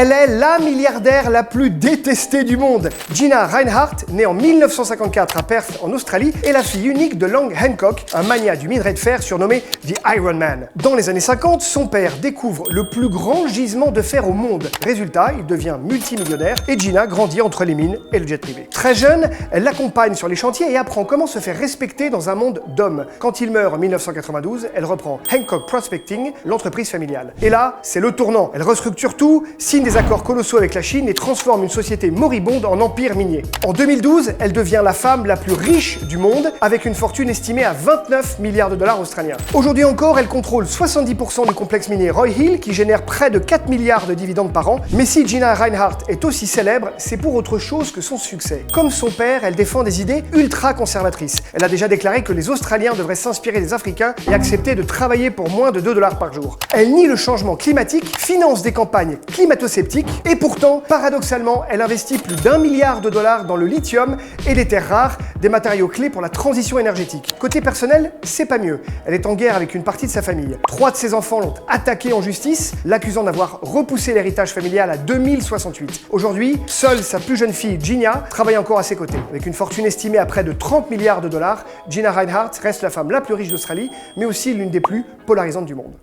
Elle est la milliardaire la plus détestée du monde. Gina Rinehart, née en 1954 à Perth en Australie, est la fille unique de Lang Hancock, un magnat du minerai de fer surnommé The Iron Man. Dans les années 50, son père découvre le plus grand gisement de fer au monde. Résultat, il devient multimillionnaire et Gina grandit entre les mines et le jet privé. Très jeune, elle l'accompagne sur les chantiers et apprend comment se faire respecter dans un monde d'hommes. Quand il meurt en 1992, elle reprend Hancock Prospecting, l'entreprise familiale. Et là, c'est le tournant. Elle restructure tout, signe des accords colossaux avec la Chine et transforme une société moribonde en empire minier. En 2012, elle devient la femme la plus riche du monde avec une fortune estimée à 29 milliards de dollars australiens. Aujourd'hui encore, elle contrôle 70% du complexe minier Roy Hill qui génère près de 4 milliards de dividendes par an. Mais si Gina Rinehart est aussi célèbre, c'est pour autre chose que son succès. Comme son père, elle défend des idées ultra-conservatrices. Elle a déjà déclaré que les Australiens devraient s'inspirer des Africains et accepter de travailler pour moins de 2 dollars par jour. Elle nie le changement climatique, finance des campagnes climato-sceptiques et pourtant, paradoxalement, elle investit plus d'1 milliard de dollars dans le lithium et les terres rares, des matériaux clés pour la transition énergétique. Côté personnel, c'est pas mieux. Elle est en guerre avec une partie de sa famille. 3 de ses enfants l'ont attaquée en justice, l'accusant d'avoir repoussé l'héritage familial à 2068. Aujourd'hui, seule sa plus jeune fille, Gina, travaille encore à ses côtés. Avec une fortune estimée à près de 30 milliards de dollars, Gina Rinehart reste la femme la plus riche d'Australie, mais aussi l'une des plus polarisantes du monde.